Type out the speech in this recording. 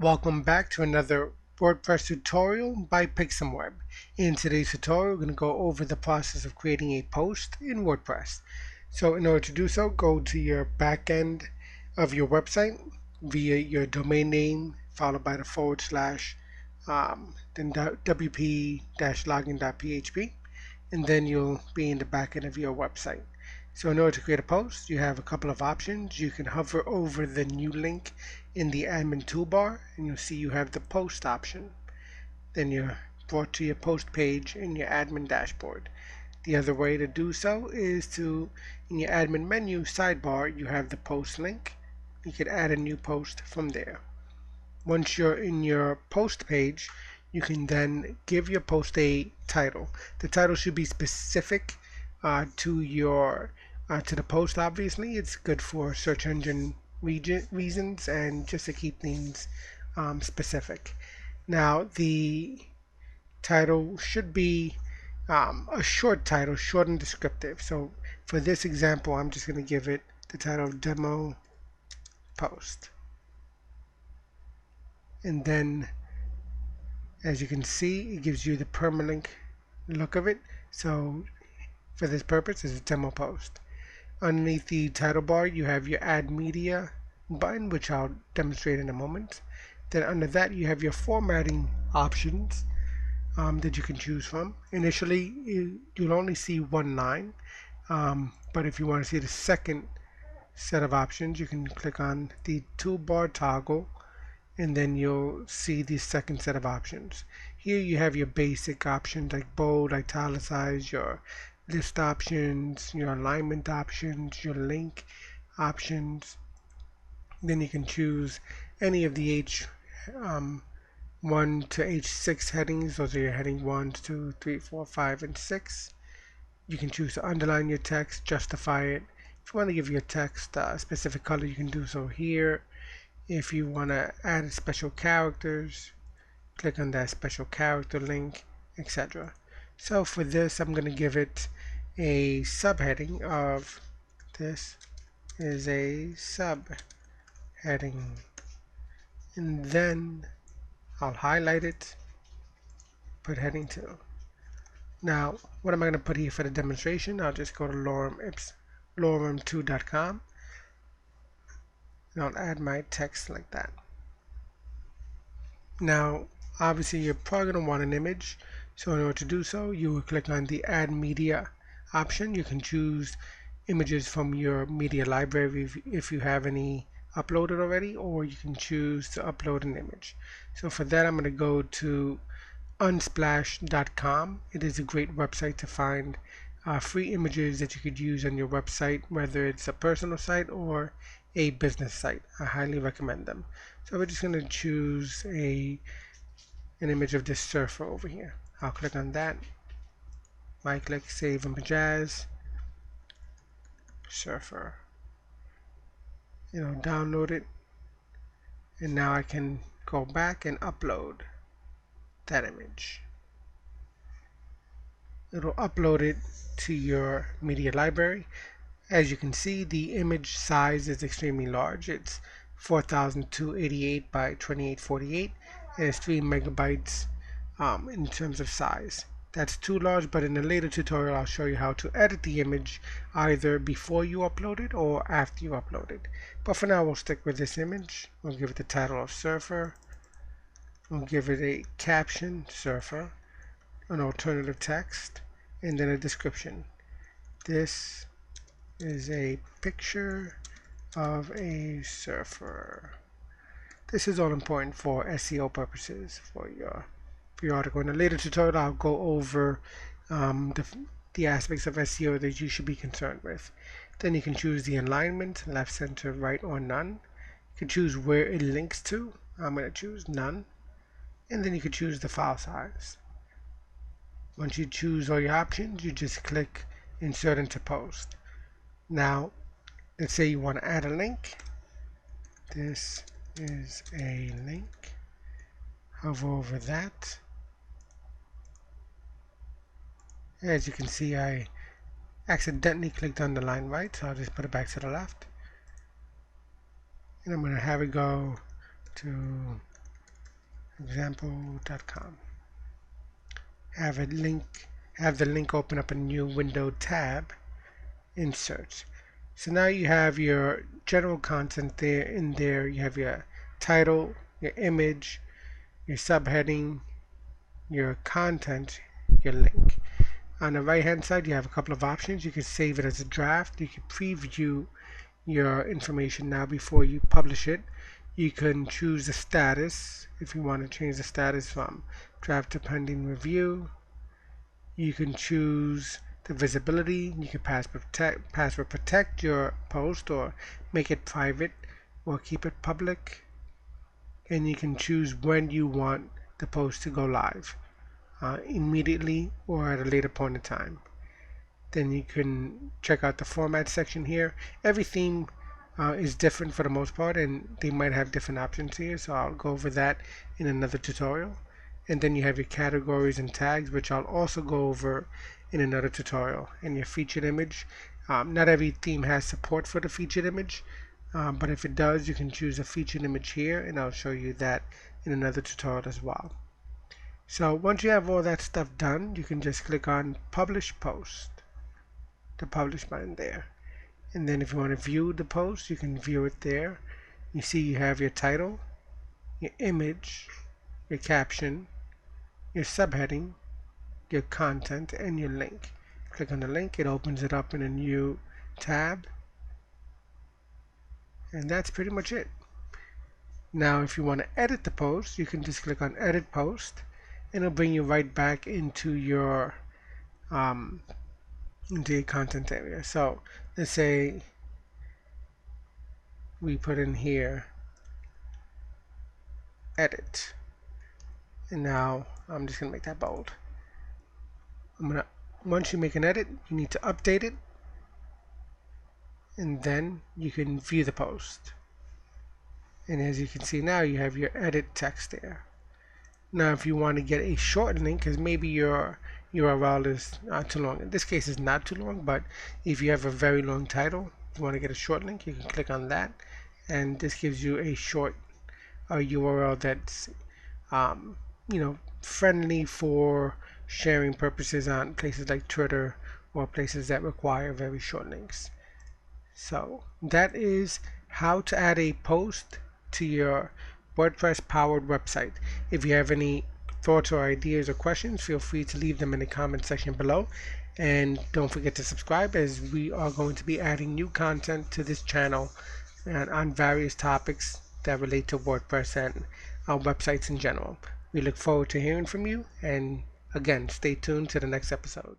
Welcome back to another WordPress tutorial by Pixumweb. In today's tutorial, we're going to go over the process of creating a post in WordPress. So in order to do so, go to your back end of your website via your domain name, followed by the / then wp-login.php, and then you'll be in the back end of your website. So in order to create a post, you have a couple of options. You can hover over the new link in the admin toolbar, and you'll see you have the post option. Then you're brought to your post page in your admin dashboard. The other way to do so is to, in your admin menu sidebar, you have the post link. You can add a new post from there. Once you're in your post page, you can then give your post a title. The title should be specific to the post. Obviously, it's good for search engine reasons and just to keep things specific. Now, the title should be a short title, short and descriptive. So for this example, I'm just going to give it the title of Demo Post. And then, as you can see, it gives you the permalink look of it. So for this purpose, it's a demo post. Underneath the title bar, you have your Add Media button, which I'll demonstrate in a moment. Then under that, you have your formatting options that you can choose from. Initially, you'll only see one line, but if you want to see the second set of options, you can click on the toolbar toggle, and then you'll see the second set of options. Here you have your basic options like bold, italicize, your list options, your alignment options, your link options. Then you can choose any of the H1 to H6 headings. Those are your heading 1, 2, 3, 4, 5, and 6. You can choose to underline your text, justify it. If you want to give your text a specific color, you can do so here. If you want to add special characters, click on that special character link, etc. So for this, I'm going to give it a subheading of this is a subheading, and then I'll highlight it, put heading 2. Now, what am I going to put here for the demonstration? I'll just go to lorem2.com, and I'll add my text like that. Now, obviously, you're probably going to want an image. So in order to do so, you will click on the Add Media option. You can choose images from your media library if you have any uploaded already, or you can choose to upload an image. So for that, I'm going to go to unsplash.com. It is a great website to find free images that you could use on your website, whether it's a personal site or a business site. I highly recommend them. So we're just going to choose an image of this surfer over here. I'll click on that. Right click, save images, surfer. Download it, and now I can go back and upload that image. It'll upload it to your media library. As you can see, the image size is extremely large. It's 4,288 by 2848, and it's 3 megabytes in terms of size. That's too large, but in a later tutorial I'll show you how to edit the image either before you upload it or after you upload it. But for now, we'll stick with this image. We'll give it the title of Surfer. We'll give it a caption, Surfer, an alternative text, and then a description. This is a picture of a surfer. This is all important for SEO purposes for your article. In a later tutorial, I'll go over the aspects of SEO that you should be concerned with. Then you can choose the alignment, left, center, right, or none. You can choose where it links to. I'm going to choose none. And then you can choose the file size. Once you choose all your options, you just click Insert into Post. Now, let's say you want to add a link. This is a link. Hover over that. As you can see, I accidentally clicked on the line right, so I'll just put it back to the left. And I'm going to have it go to example.com. Have the link open up a new window tab in search. So now you have your general content there. In there you have your title, your image, your subheading, your content, your link. On the right hand side you have a couple of options. You can save it as a draft. You can preview your information now before you publish it. You can choose the status if you want to change the status from draft to pending review. You can choose the visibility. You can password protect your post or make it private or keep it public. And you can choose when you want the post to go live, immediately or at a later point in time. Then you can check out the format section here. Every theme is different for the most part, and they might have different options here, so I'll go over that in another tutorial. And then you have your categories and tags, which I'll also go over in another tutorial. And your featured image. Not every theme has support for the featured image, but if it does, you can choose a featured image here, and I'll show you that in another tutorial as well. So once you have all that stuff done, you can just click on Publish Post, the Publish button there. And then if you want to view the post, you can view it there. You see you have your title, your image, your caption, your subheading, your content, and your link. Click on the link, it opens it up in a new tab. And that's pretty much it. Now if you want to edit the post, you can just click on Edit Post, and it'll bring you right back into your content area. So let's say we put in here edit, and now I'm just gonna make that bold. Once you make an edit, you need to update it, and then you can view the post. And as you can see now, you have your edit text there. Now if you want to get a short link, because maybe your URL is too long. In this case it's not too long, but if you have a very long title, if you want to get a short link, you can click on that, and this gives you a short URL that's friendly for sharing purposes on places like Twitter or places that require very short links. So that is how to add a post to your WordPress powered website. If you have any thoughts or ideas or questions, feel free to leave them in the comment section below, and don't forget to subscribe, as we are going to be adding new content to this channel and on various topics that relate to WordPress and our websites in general. We look forward to hearing from you, and again, stay tuned to the next episode.